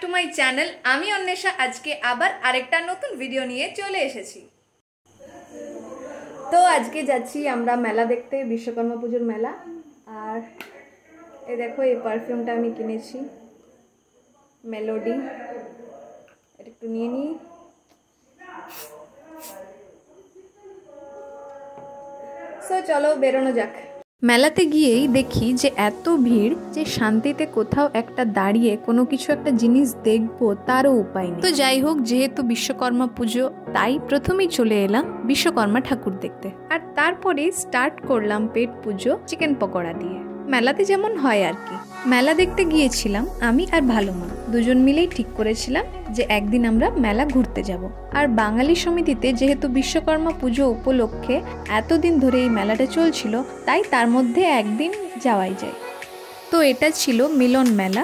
To my channel. আমি অন্বেষা আজকে আবার আরেকটা নতুন ভিডিও নিয়ে চলে এসেছি। তো আজকে যাচ্ছি আমরা মেলা দেখতে, বিশ্বকর্মা পুজোর মেলা। আর এই দেখো, এই পারফিউমটা আমি কিনেছি, মেলোডি। এটা একটু নিয়ে নিই। সো চলো বেরোনো যাক। মেলাতে গিয়েই দেখি যে এত ভিড় যে শান্তিতে কোথাও একটা দাঁড়িয়ে কোনো কিছু একটা জিনিস দেখবো তারও উপায় নেই। তো যাই হোক, যেহেতু বিশ্বকর্মা পুজো তাই প্রথমেই চলে এলাম বিশ্বকর্মা ঠাকুর দেখতে। আর তারপরে স্টার্ট করলাম পেট পুজো চিকেন পকোড়া দিয়ে। মেলাতে যেমন হয় আর কি। মেলা দেখতে গিয়েছিলাম আমি আর ভালো মা, দুজন মিলেই ঠিক করেছিলাম যে একদিন আমরা মেলা ঘুরতে যাব। আর বাঙালি সমিতিতে যেহেতু বিশ্বকর্মা পুজো উপলক্ষে এতদিন ধরে এই মেলাটা চলছিল, তাই তার মধ্যে একদিন যাওয়াই যায়। তো এটা ছিল মিলন মেলা,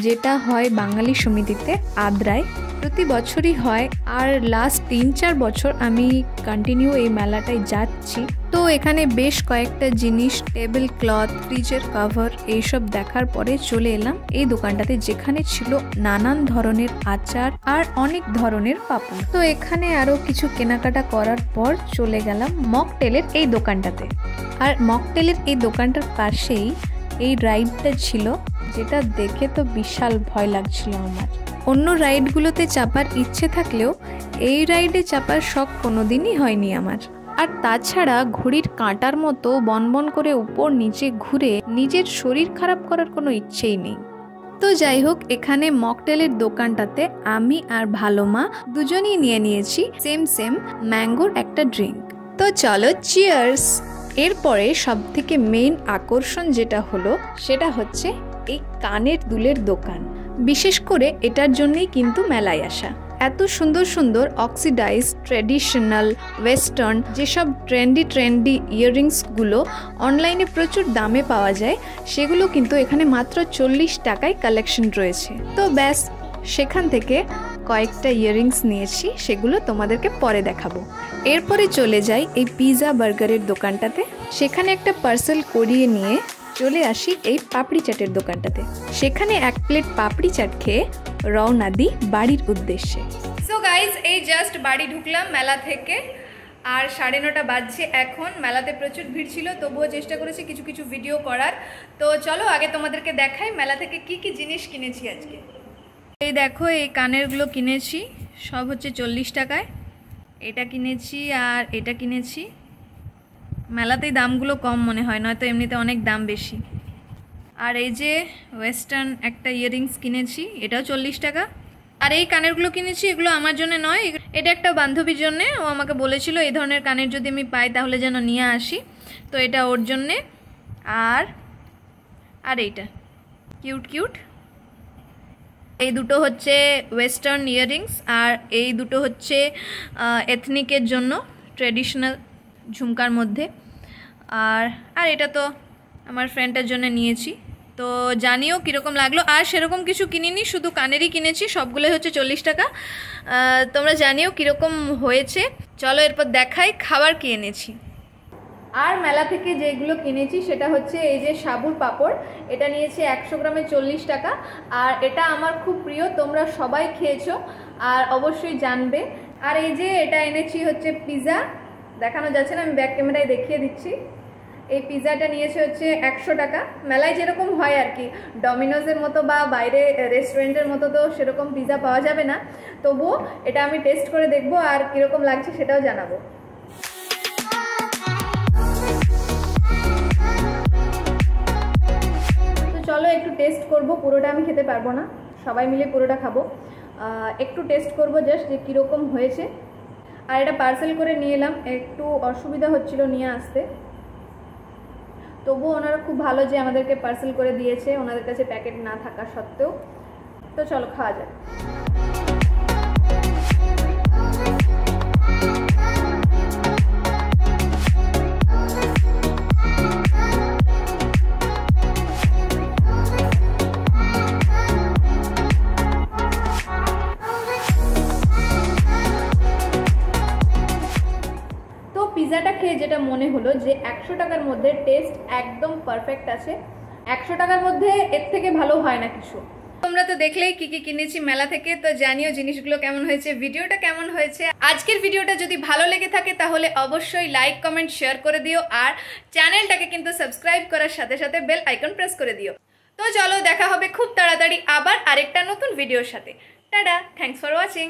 যেটা হয় বাঙালি সমিতিতে আদ্রায়, প্রতি বছরই হয়। আর লাস্ট 3-4 বছর আমি কন্টিনিউ এই মেলাটায় যাচ্ছি। তো এখানে বেশ কয়েকটা জিনিস, টেবিল ক্লথ, ফ্রিজের কভার, এইসব দেখার পরে চলে এলাম এই দোকানটাতে, যেখানে ছিল নানান ধরনের আচার আর অনেক ধরনের পাপড়। তো এখানে আরও কিছু কেনাকাটা করার পর চলে গেলাম মকটেলের এই দোকানটাতে। আর মকটেলের এই দোকানটার পাশেই এই রাইডটা ছিল, যেটা দেখে তো বিশাল ভয় লাগছিল আমার। অন্য রাইডগুলোতে চাপার ইচ্ছে থাকলেও এই রাইডে চাপার শখ কোনোদিনই হয়নি আমার। আর তাছাড়া ঘড়ির কাঁটার মতো বনবন করে উপর নিচে ঘুরে নিজের শরীর খারাপ করার কোনো ইচ্ছেই নেই। তো যাই হোক, এখানে মকটেলের দোকানটাতে আমি আর ভালো মা দুজনেই নিয়ে নিয়েছি সেম ম্যাঙ্গোর একটা ড্রিঙ্ক। তো চলো চিয়ার্স। এরপরে সবথেকে মেইন আকর্ষণ যেটা হলো সেটা হচ্ছে এই কানের দুলের দোকান। বিশেষ করে এটার জন্যই কিন্তু মেলায় আসা। এত সুন্দর সুন্দর অক্সিডাইজ, ট্র্যাডিশনাল, ওয়েস্টার্ন যেসব ট্রেন্ডি ইয়াররিংসগুলো অনলাইনে প্রচুর দামে পাওয়া যায়, সেগুলো কিন্তু এখানে মাত্র 40 টাকায় কালেকশন রয়েছে। তো ব্যাস, সেখান থেকে কয়েকটা ইয়াররিংস নিয়েছি, সেগুলো তোমাদেরকে পরে দেখাবো। এরপরে চলে যাই এই পিৎজা বার্গারের দোকানটাতে। সেখানে একটা পার্সেল করিয়ে নিয়ে চলে আসি এই পাপড়ি চাটের দোকানটাতে। সেখানে 1 প্লেট পাপড়ি চাট খেয়ে রওনা দিই বাড়ির উদ্দেশ্যে। সো গাইজ, এই জাস্ট বাড়ি ঢুকলাম মেলা থেকে, আর 9:30 বাজছে এখন। মেলাতে প্রচুর ভিড় ছিল, তবুও চেষ্টা করেছি কিছু কিছু ভিডিও করার। তো চলো আগে তোমাদেরকে দেখাই মেলা থেকে কি কি জিনিস কিনেছি আজকে। এই দেখো, এই কানেরগুলো কিনেছি, সব হচ্ছে 40 টাকায়। এটা কিনেছি আর এটা কিনেছি। মেলাতেই দামগুলো কম মনে হয়, নয়তো এমনিতে অনেক দাম বেশি। আর এই যে ওয়েস্টার্ন একটা ইয়াররিংস কিনেছি, এটাও 40 টাকা। আর এই কানেরগুলো কিনেছি, এগুলো আমার জন্য নয়, এটা একটা বান্ধবীর জন্যে। ও আমাকে বলেছিল এই ধরনের কানের যদি আমি পাই তাহলে যেন নিয়ে আসি, তো এটা ওর জন্যে। আর এইটা কিউট। এই দুটো হচ্ছে ওয়েস্টার্ন ইয়াররিংস, আর এই দুটো হচ্ছে এথনিকের জন্য, ট্র্যাডিশনাল ঝুমকার মধ্যে। আর এটা তো আমার ফ্রেন্ডের জন্য নিয়েছি। তো জানিও কীরকম লাগলো। আর সেরকম কিছু কিনিনি, শুধু কানেরই কিনেছি, সবগুলোই হচ্ছে 40 টাকা। তোমরা জানিও কীরকম হয়েছে। চলো এরপর দেখাই খাবার কি এনেছি। আর মেলা থেকে যেগুলো কিনেছি সেটা হচ্ছে এই যে সাবুর পাঁপড়। এটা নিয়েছে 100 গ্রামে 40 টাকা। আর এটা আমার খুব প্রিয়, তোমরা সবাই খেয়েছো আর অবশ্যই জানবে। আর এই যে এটা এনেছি হচ্ছে পিৎজা, দেখানো যাচ্ছে না, আমি ব্যাক ক্যামেরায় দেখিয়ে দিচ্ছি। এই পিৎজাটা নিয়েছে হচ্ছে 100 টাকা। মেলায় যেরকম হয় আর কি, ডমিনোজের মতো বা বাইরে রেস্টুরেন্টের মতো তো সেরকম পিৎজা পাওয়া যাবে না, তবুও এটা আমি টেস্ট করে দেখবো আর কীরকম লাগছে সেটাও জানাবো। তো চলো একটু টেস্ট করব, পুরোটা আমি খেতে পারবো না, সবাই মিলে পুরোটা খাবো। একটু টেস্ট করবো জাস্ট যে কীরকম হয়েছে। আর এটা পার্সেল করে নিয়ে এলাম, একটু অসুবিধা হচ্ছিল নিয়ে আসতে, তবুও ওনারা খুব ভালো যে আমাদেরকে পার্সেল করে দিয়েছে, ওনাদের কাছে প্যাকেট না থাকা সত্ত্বেও। তো চলো খাওয়া যাক। পিৎজাটা খেয়ে যেটা মনে হলো যে 100 টাকার মধ্যে টেস্ট একদম পারফেক্ট আছে। 100 টাকার মধ্যে এর থেকে ভালো হয় না কিছু। তোমরা তো দেখলেই কি কি কিনেছি মেলা থেকে, তো জানিও জিনিসগুলো কেমন হয়েছে, ভিডিওটা কেমন হয়েছে। আজকের ভিডিওটা যদি ভালো লেগে থাকে তাহলে অবশ্যই লাইক কমেন্ট শেয়ার করে দিও, আর চ্যানেলটাকে কিন্তু সাবস্ক্রাইব করার সাথে সাথে বেল আইকন প্রেস করে দিও। তো চলো দেখা হবে খুব তাড়াতাড়ি আবার আরেকটা নতুন ভিডিওর সাথে। Tata, thanks for watching.